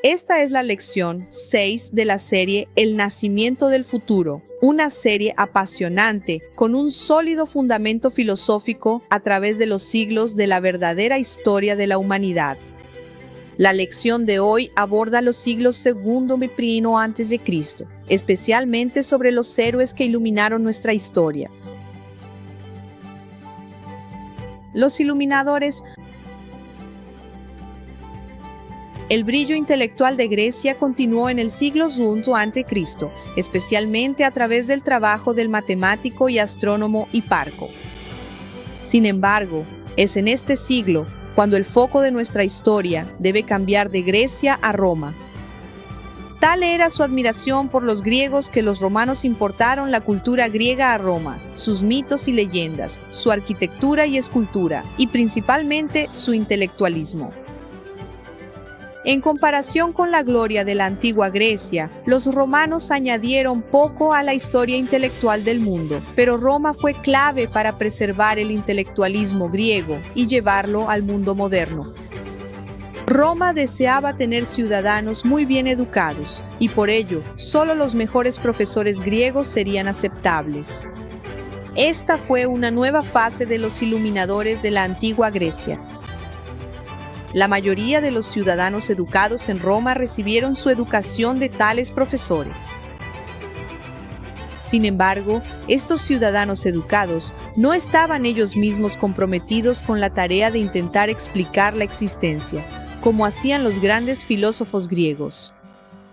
Esta es la lección 6 de la serie El nacimiento del futuro, una serie apasionante con un sólido fundamento filosófico a través de los siglos de la verdadera historia de la humanidad. La lección de hoy aborda los siglos segundo y primero antes de Cristo, especialmente sobre los héroes que iluminaron nuestra historia. Los iluminadores. El brillo intelectual de Grecia continuó en el siglo II a.C., especialmente a través del trabajo del matemático y astrónomo Hiparco. Sin embargo, es en este siglo cuando el foco de nuestra historia debe cambiar de Grecia a Roma. Tal era su admiración por los griegos que los romanos importaron la cultura griega a Roma, sus mitos y leyendas, su arquitectura y escultura, y principalmente su intelectualismo. En comparación con la gloria de la antigua Grecia, los romanos añadieron poco a la historia intelectual del mundo, pero Roma fue clave para preservar el intelectualismo griego y llevarlo al mundo moderno. Roma deseaba tener ciudadanos muy bien educados, y por ello, solo los mejores profesores griegos serían aceptables. Esta fue una nueva fase de los iluminadores de la antigua Grecia. La mayoría de los ciudadanos educados en Roma recibieron su educación de tales profesores. Sin embargo, estos ciudadanos educados no estaban ellos mismos comprometidos con la tarea de intentar explicar la existencia, como hacían los grandes filósofos griegos.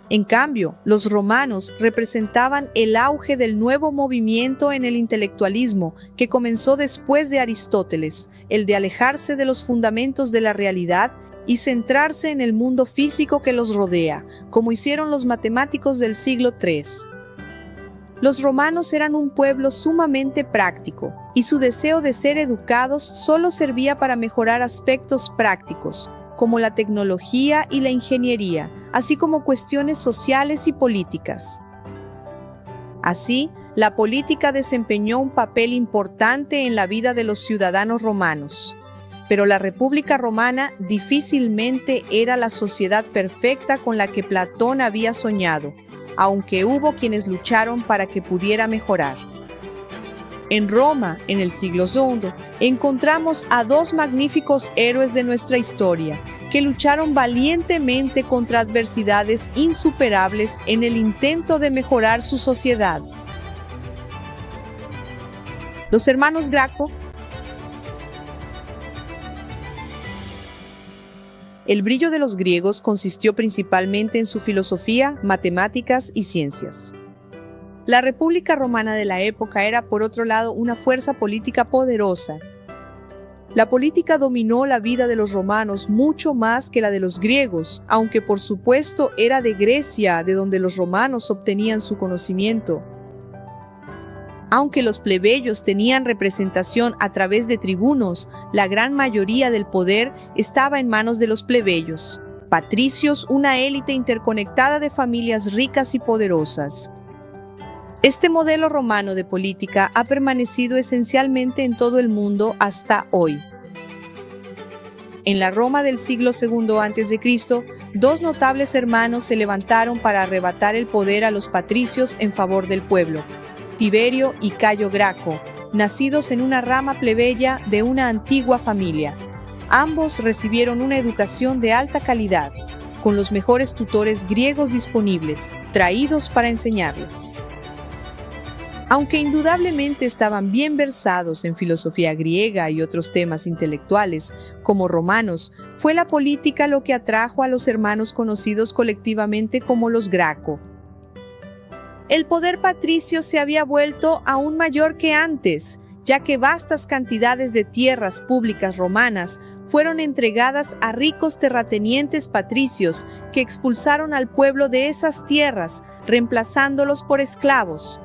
En cambio, los romanos representaban el auge del nuevo movimiento en el intelectualismo que comenzó después de Aristóteles, el de alejarse de los fundamentos de la realidad y centrarse en el mundo físico que los rodea, como hicieron los matemáticos del siglo III. Los romanos eran un pueblo sumamente práctico, y su deseo de ser educados solo servía para mejorar aspectos prácticos, como la tecnología y la ingeniería, así como cuestiones sociales y políticas. Así, la política desempeñó un papel importante en la vida de los ciudadanos romanos. Pero la República Romana difícilmente era la sociedad perfecta con la que Platón había soñado, aunque hubo quienes lucharon para que pudiera mejorar. En Roma, en el siglo II, encontramos a dos magníficos héroes de nuestra historia que lucharon valientemente contra adversidades insuperables en el intento de mejorar su sociedad. Los hermanos Graco. El brillo de los griegos consistió principalmente en su filosofía, matemáticas y ciencias. La República Romana de la época era, por otro lado, una fuerza política poderosa. La política dominó la vida de los romanos mucho más que la de los griegos, aunque por supuesto era de Grecia de donde los romanos obtenían su conocimiento. Aunque los plebeyos tenían representación a través de tribunos, la gran mayoría del poder estaba en manos de los plebeyos. Patricios, una élite interconectada de familias ricas y poderosas. Este modelo romano de política ha permanecido esencialmente en todo el mundo hasta hoy. En la Roma del siglo II a.C., dos notables hermanos se levantaron para arrebatar el poder a los patricios en favor del pueblo: Tiberio y Cayo Graco, nacidos en una rama plebeya de una antigua familia. Ambos recibieron una educación de alta calidad, con los mejores tutores griegos disponibles, traídos para enseñarles. Aunque indudablemente estaban bien versados en filosofía griega y otros temas intelectuales, como romanos, fue la política lo que atrajo a los hermanos conocidos colectivamente como los Graco. El poder patricio se había vuelto aún mayor que antes, ya que vastas cantidades de tierras públicas romanas fueron entregadas a ricos terratenientes patricios que expulsaron al pueblo de esas tierras, reemplazándolos por esclavos.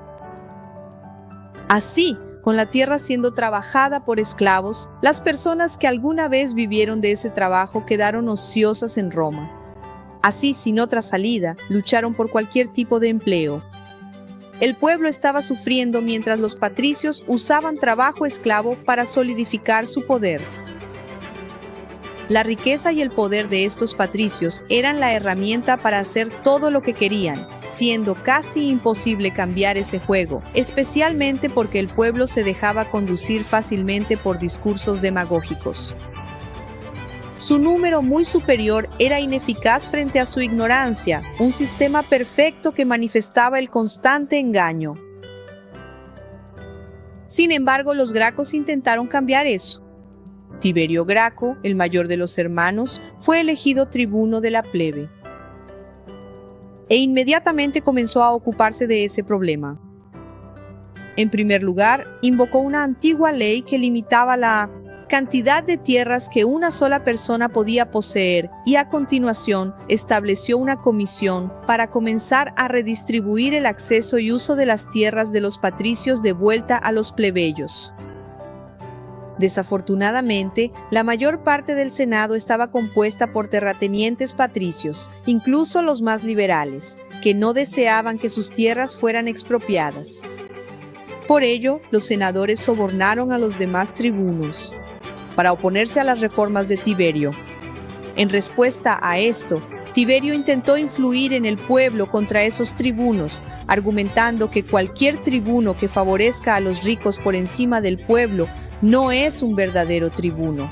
Así, con la tierra siendo trabajada por esclavos, las personas que alguna vez vivieron de ese trabajo quedaron ociosas en Roma. Así, sin otra salida, lucharon por cualquier tipo de empleo. El pueblo estaba sufriendo mientras los patricios usaban trabajo esclavo para solidificar su poder. La riqueza y el poder de estos patricios eran la herramienta para hacer todo lo que querían, siendo casi imposible cambiar ese juego, especialmente porque el pueblo se dejaba conducir fácilmente por discursos demagógicos. Su número muy superior era ineficaz frente a su ignorancia, un sistema perfecto que manifestaba el constante engaño. Sin embargo, los Gracos intentaron cambiar eso. Tiberio Graco, el mayor de los hermanos, fue elegido tribuno de la plebe. E inmediatamente comenzó a ocuparse de ese problema. En primer lugar, invocó una antigua ley que limitaba la cantidad de tierras que una sola persona podía poseer y a continuación estableció una comisión para comenzar a redistribuir el acceso y uso de las tierras de los patricios de vuelta a los plebeyos. Desafortunadamente, la mayor parte del Senado estaba compuesta por terratenientes patricios, incluso los más liberales, que no deseaban que sus tierras fueran expropiadas. Por ello, los senadores sobornaron a los demás tribunos para oponerse a las reformas de Tiberio. En respuesta a esto, Tiberio intentó influir en el pueblo contra esos tribunos, argumentando que cualquier tribuno que favorezca a los ricos por encima del pueblo no es un verdadero tribuno.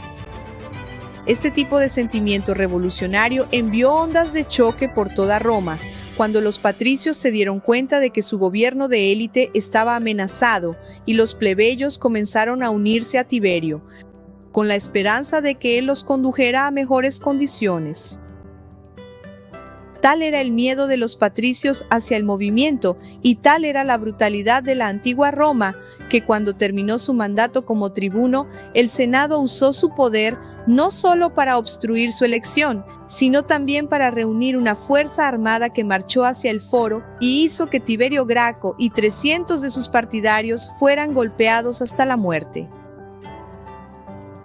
Este tipo de sentimiento revolucionario envió ondas de choque por toda Roma, cuando los patricios se dieron cuenta de que su gobierno de élite estaba amenazado y los plebeyos comenzaron a unirse a Tiberio, con la esperanza de que él los condujera a mejores condiciones. Tal era el miedo de los patricios hacia el movimiento y tal era la brutalidad de la antigua Roma que cuando terminó su mandato como tribuno, el Senado usó su poder no solo para obstruir su elección, sino también para reunir una fuerza armada que marchó hacia el foro y hizo que Tiberio Graco y 300 de sus partidarios fueran golpeados hasta la muerte.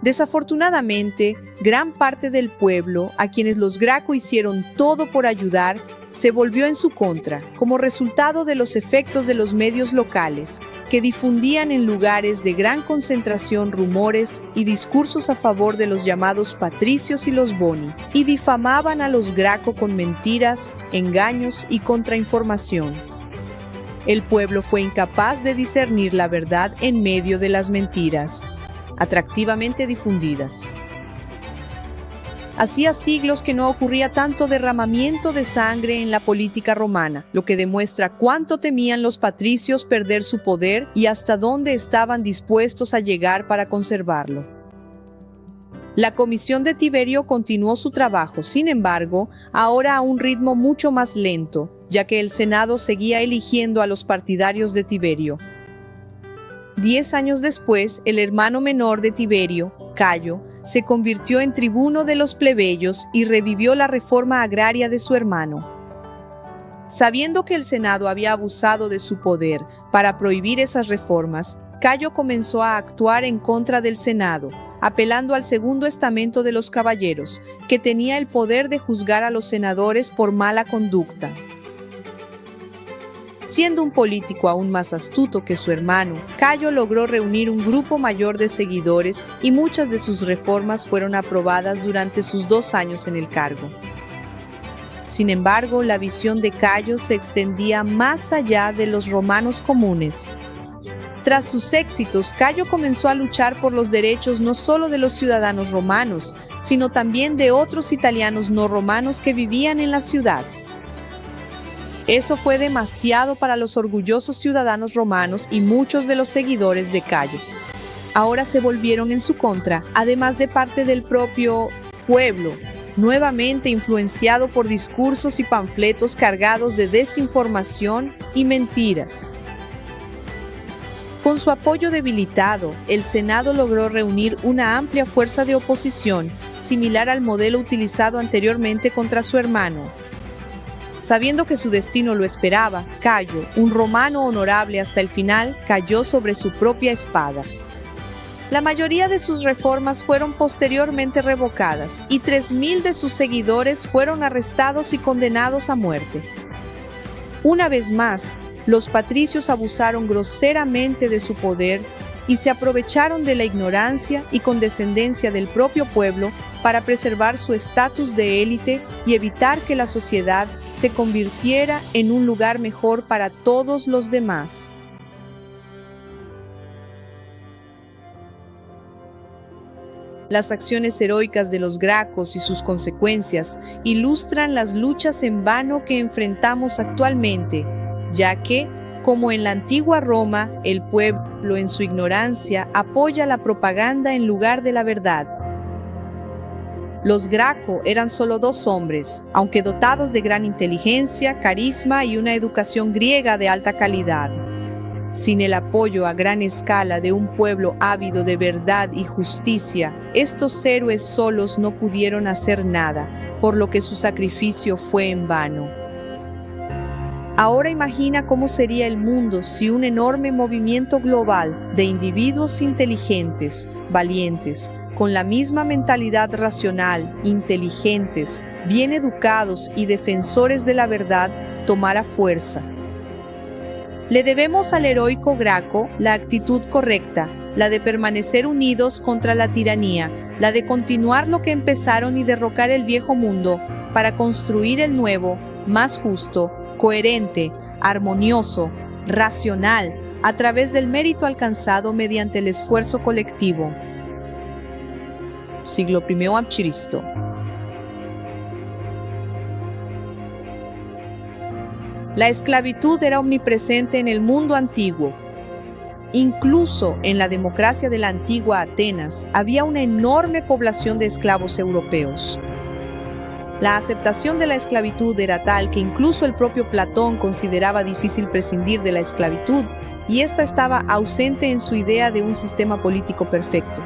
Desafortunadamente, gran parte del pueblo, a quienes los Graco hicieron todo por ayudar, se volvió en su contra, como resultado de los efectos de los medios locales, que difundían en lugares de gran concentración rumores y discursos a favor de los llamados patricios y los boni, y difamaban a los Graco con mentiras, engaños y contrainformación. El pueblo fue incapaz de discernir la verdad en medio de las mentiras atractivamente difundidas. Hacía siglos que no ocurría tanto derramamiento de sangre en la política romana, lo que demuestra cuánto temían los patricios perder su poder y hasta dónde estaban dispuestos a llegar para conservarlo. La comisión de Tiberio continuó su trabajo, sin embargo, ahora a un ritmo mucho más lento, ya que el Senado seguía eligiendo a los partidarios de Tiberio. 10 años después, el hermano menor de Tiberio, Cayo, se convirtió en tribuno de los plebeyos y revivió la reforma agraria de su hermano. Sabiendo que el Senado había abusado de su poder para prohibir esas reformas, Cayo comenzó a actuar en contra del Senado, apelando al segundo estamento de los caballeros, que tenía el poder de juzgar a los senadores por mala conducta. Siendo un político aún más astuto que su hermano, Cayo logró reunir un grupo mayor de seguidores y muchas de sus reformas fueron aprobadas durante sus 2 años en el cargo. Sin embargo, la visión de Cayo se extendía más allá de los romanos comunes. Tras sus éxitos, Cayo comenzó a luchar por los derechos no solo de los ciudadanos romanos, sino también de otros italianos no romanos que vivían en la ciudad. Eso fue demasiado para los orgullosos ciudadanos romanos y muchos de los seguidores de Cayo. Ahora se volvieron en su contra, además de parte del propio pueblo, nuevamente influenciado por discursos y panfletos cargados de desinformación y mentiras. Con su apoyo debilitado, el Senado logró reunir una amplia fuerza de oposición, similar al modelo utilizado anteriormente contra su hermano. Sabiendo que su destino lo esperaba, Cayo, un romano honorable hasta el final, cayó sobre su propia espada. La mayoría de sus reformas fueron posteriormente revocadas y 3.000 de sus seguidores fueron arrestados y condenados a muerte. Una vez más, los patricios abusaron groseramente de su poder y se aprovecharon de la ignorancia y condescendencia del propio pueblo para preservar su estatus de élite y evitar que la sociedad se convirtiera en un lugar mejor para todos los demás. Las acciones heroicas de los gracos y sus consecuencias ilustran las luchas en vano que enfrentamos actualmente, ya que, como en la antigua Roma, el pueblo en su ignorancia apoya la propaganda en lugar de la verdad. Los Graco eran solo 2 hombres, aunque dotados de gran inteligencia, carisma y una educación griega de alta calidad. Sin el apoyo a gran escala de un pueblo ávido de verdad y justicia, estos héroes solos no pudieron hacer nada, por lo que su sacrificio fue en vano. Ahora imagina cómo sería el mundo si un enorme movimiento global de individuos inteligentes, valientes, con la misma mentalidad racional, inteligentes, bien educados y defensores de la verdad, tomara fuerza. Le debemos al heroico Graco la actitud correcta, la de permanecer unidos contra la tiranía, la de continuar lo que empezaron y derrocar el viejo mundo para construir el nuevo, más justo, coherente, armonioso, racional, a través del mérito alcanzado mediante el esfuerzo colectivo. Siglo I a.C. La esclavitud era omnipresente en el mundo antiguo. Incluso en la democracia de la antigua Atenas había una enorme población de esclavos europeos. La aceptación de la esclavitud era tal que incluso el propio Platón consideraba difícil prescindir de la esclavitud, y esta estaba ausente en su idea de un sistema político perfecto.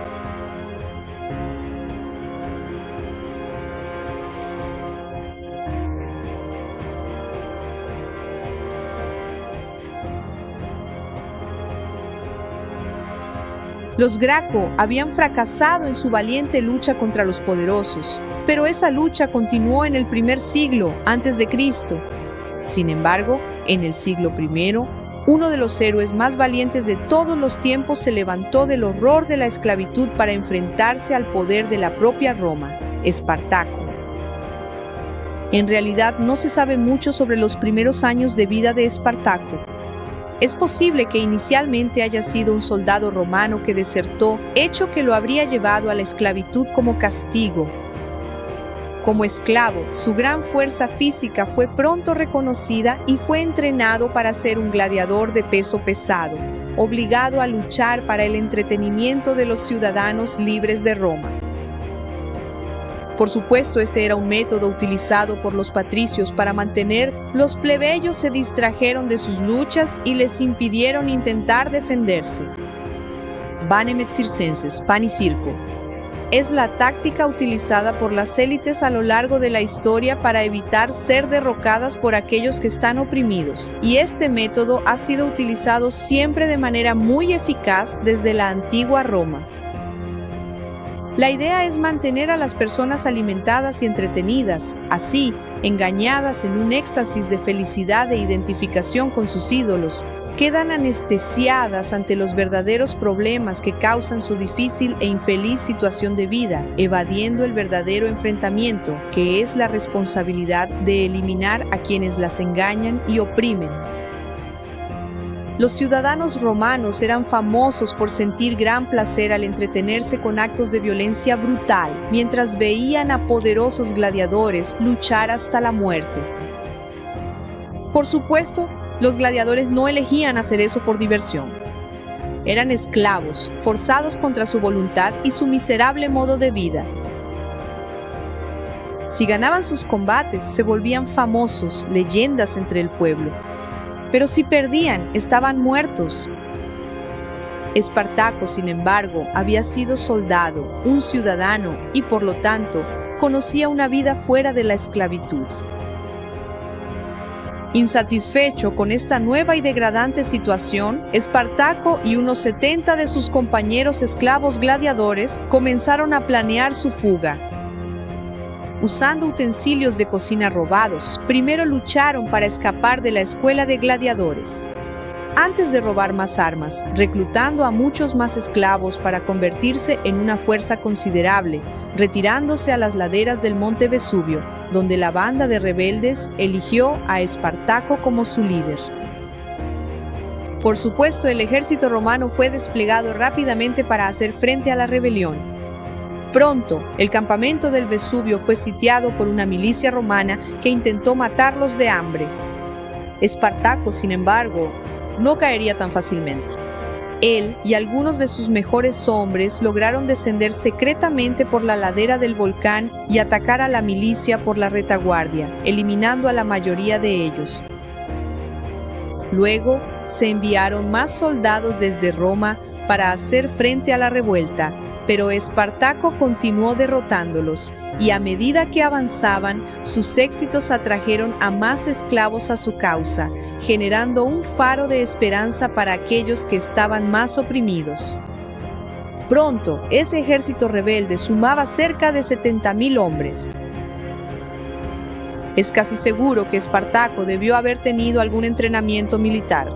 Los Graco habían fracasado en su valiente lucha contra los poderosos, pero esa lucha continuó en el primer siglo antes de Cristo. Sin embargo, en el siglo I, uno de los héroes más valientes de todos los tiempos se levantó del horror de la esclavitud para enfrentarse al poder de la propia Roma, Espartaco. En realidad, no se sabe mucho sobre los primeros años de vida de Espartaco. Es posible que inicialmente haya sido un soldado romano que desertó, hecho que lo habría llevado a la esclavitud como castigo. Como esclavo, su gran fuerza física fue pronto reconocida y fue entrenado para ser un gladiador de peso pesado, obligado a luchar para el entretenimiento de los ciudadanos libres de Roma. Por supuesto, este era un método utilizado por los patricios para mantener. Los plebeyos se distrajeron de sus luchas y les impidieron intentar defenderse. Vanem et circenses, pan y circo. Es la táctica utilizada por las élites a lo largo de la historia para evitar ser derrocadas por aquellos que están oprimidos, y este método ha sido utilizado siempre de manera muy eficaz desde la antigua Roma. La idea es mantener a las personas alimentadas y entretenidas, así, engañadas en un éxtasis de felicidad e identificación con sus ídolos, quedan anestesiadas ante los verdaderos problemas que causan su difícil e infeliz situación de vida, evadiendo el verdadero enfrentamiento, que es la responsabilidad de eliminar a quienes las engañan y oprimen. Los ciudadanos romanos eran famosos por sentir gran placer al entretenerse con actos de violencia brutal, mientras veían a poderosos gladiadores luchar hasta la muerte. Por supuesto, los gladiadores no elegían hacer eso por diversión. Eran esclavos, forzados contra su voluntad y su miserable modo de vida. Si ganaban sus combates, se volvían famosos, leyendas entre el pueblo. Pero si perdían, estaban muertos. Espartaco, sin embargo, había sido soldado, un ciudadano, y por lo tanto, conocía una vida fuera de la esclavitud. Insatisfecho con esta nueva y degradante situación, Espartaco y unos 70 de sus compañeros esclavos gladiadores comenzaron a planear su fuga. Usando utensilios de cocina robados, primero lucharon para escapar de la escuela de gladiadores. antes de robar más armas, reclutando a muchos más esclavos para convertirse en una fuerza considerable, retirándose a las laderas del monte Vesubio, donde la banda de rebeldes eligió a Espartaco como su líder. Por supuesto, el ejército romano fue desplegado rápidamente para hacer frente a la rebelión. Pronto, el campamento del Vesubio fue sitiado por una milicia romana que intentó matarlos de hambre. Espartaco, sin embargo, no caería tan fácilmente. Él y algunos de sus mejores hombres lograron descender secretamente por la ladera del volcán y atacar a la milicia por la retaguardia, eliminando a la mayoría de ellos. Luego, se enviaron más soldados desde Roma para hacer frente a la revuelta, pero Espartaco continuó derrotándolos, y a medida que avanzaban, sus éxitos atrajeron a más esclavos a su causa, generando un faro de esperanza para aquellos que estaban más oprimidos. Pronto, ese ejército rebelde sumaba cerca de 70.000 hombres. Es casi seguro que Espartaco debió haber tenido algún entrenamiento militar,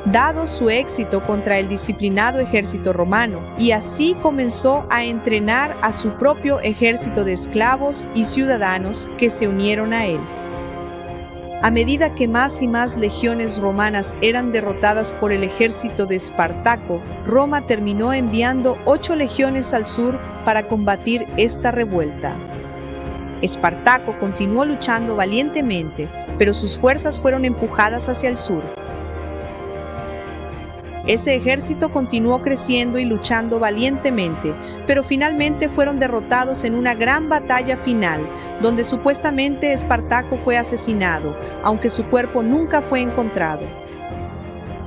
dado su éxito contra el disciplinado ejército romano, y así comenzó a entrenar a su propio ejército de esclavos y ciudadanos que se unieron a él. A medida que más y más legiones romanas eran derrotadas por el ejército de Espartaco, Roma terminó enviando 8 legiones al sur para combatir esta revuelta. Espartaco continuó luchando valientemente, pero sus fuerzas fueron empujadas hacia el sur. Ese ejército continuó creciendo y luchando valientemente, pero finalmente fueron derrotados en una gran batalla final, donde supuestamente Espartaco fue asesinado, aunque su cuerpo nunca fue encontrado.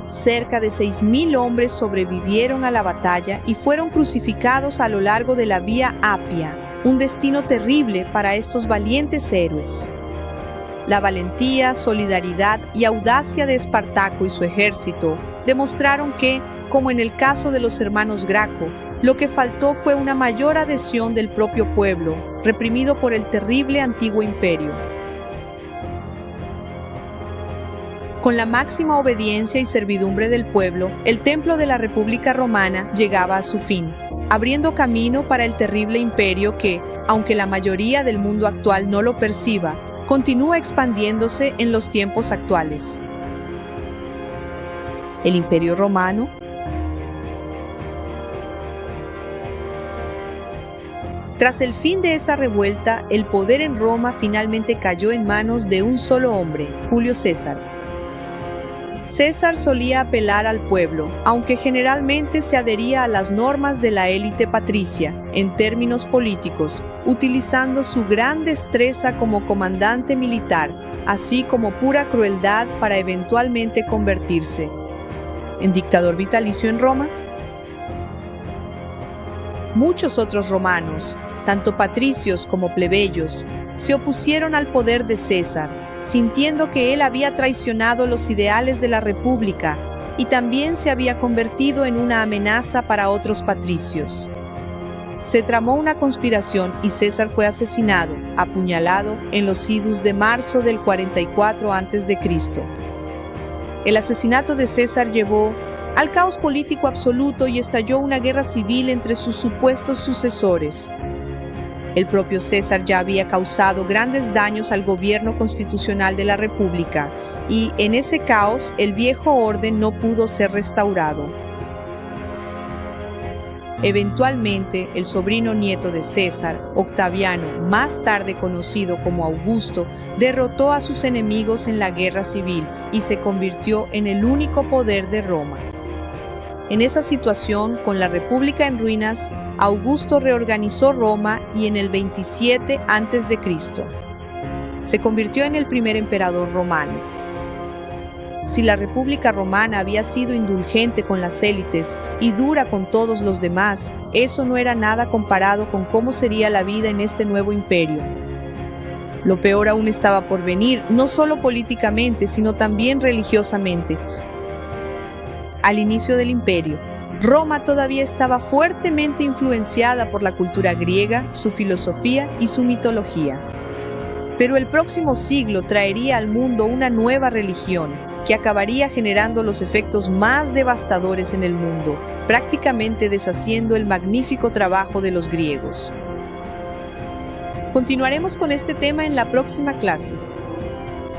Cerca de 6.000 hombres sobrevivieron a la batalla y fueron crucificados a lo largo de la Vía Apia, un destino terrible para estos valientes héroes. La valentía, solidaridad y audacia de Espartaco y su ejército demostraron que, como en el caso de los hermanos Graco, lo que faltó fue una mayor adhesión del propio pueblo, reprimido por el terrible antiguo imperio. Con la máxima obediencia y servidumbre del pueblo, el templo de la República Romana llegaba a su fin, abriendo camino para el terrible imperio que, aunque la mayoría del mundo actual no lo perciba, continúa expandiéndose en los tiempos actuales. El Imperio Romano Tras el fin de esa revuelta, el poder en Roma finalmente cayó en manos de un solo hombre, Julio César. César solía apelar al pueblo, aunque generalmente se adhería a las normas de la élite patricia, en términos políticos, utilizando su gran destreza como comandante militar, así como pura crueldad para eventualmente convertirse en dictador vitalicio en Roma. Muchos otros romanos, tanto patricios como plebeyos, se opusieron al poder de César, sintiendo que él había traicionado los ideales de la República y también se había convertido en una amenaza para otros patricios. Se tramó una conspiración y César fue asesinado, apuñalado, en los idus de marzo del 44 a.C. El asesinato de César llevó al caos político absoluto y estalló una guerra civil entre sus supuestos sucesores. El propio César ya había causado grandes daños al gobierno constitucional de la República y, en ese caos, el viejo orden no pudo ser restaurado. Eventualmente, el sobrino nieto de César, Octaviano, más tarde conocido como Augusto, derrotó a sus enemigos en la guerra civil y se convirtió en el único poder de Roma. En esa situación, con la República en ruinas, Augusto reorganizó Roma y en el 27 a.C. se convirtió en el primer emperador romano. Si la República Romana había sido indulgente con las élites y dura con todos los demás, eso no era nada comparado con cómo sería la vida en este nuevo imperio. Lo peor aún estaba por venir, no solo políticamente, sino también religiosamente. Al inicio del imperio, Roma todavía estaba fuertemente influenciada por la cultura griega, su filosofía y su mitología. Pero el próximo siglo traería al mundo una nueva religión, que acabaría generando los efectos más devastadores en el mundo, prácticamente deshaciendo el magnífico trabajo de los griegos. Continuaremos con este tema en la próxima clase.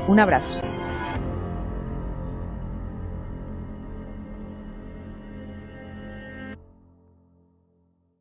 Un abrazo.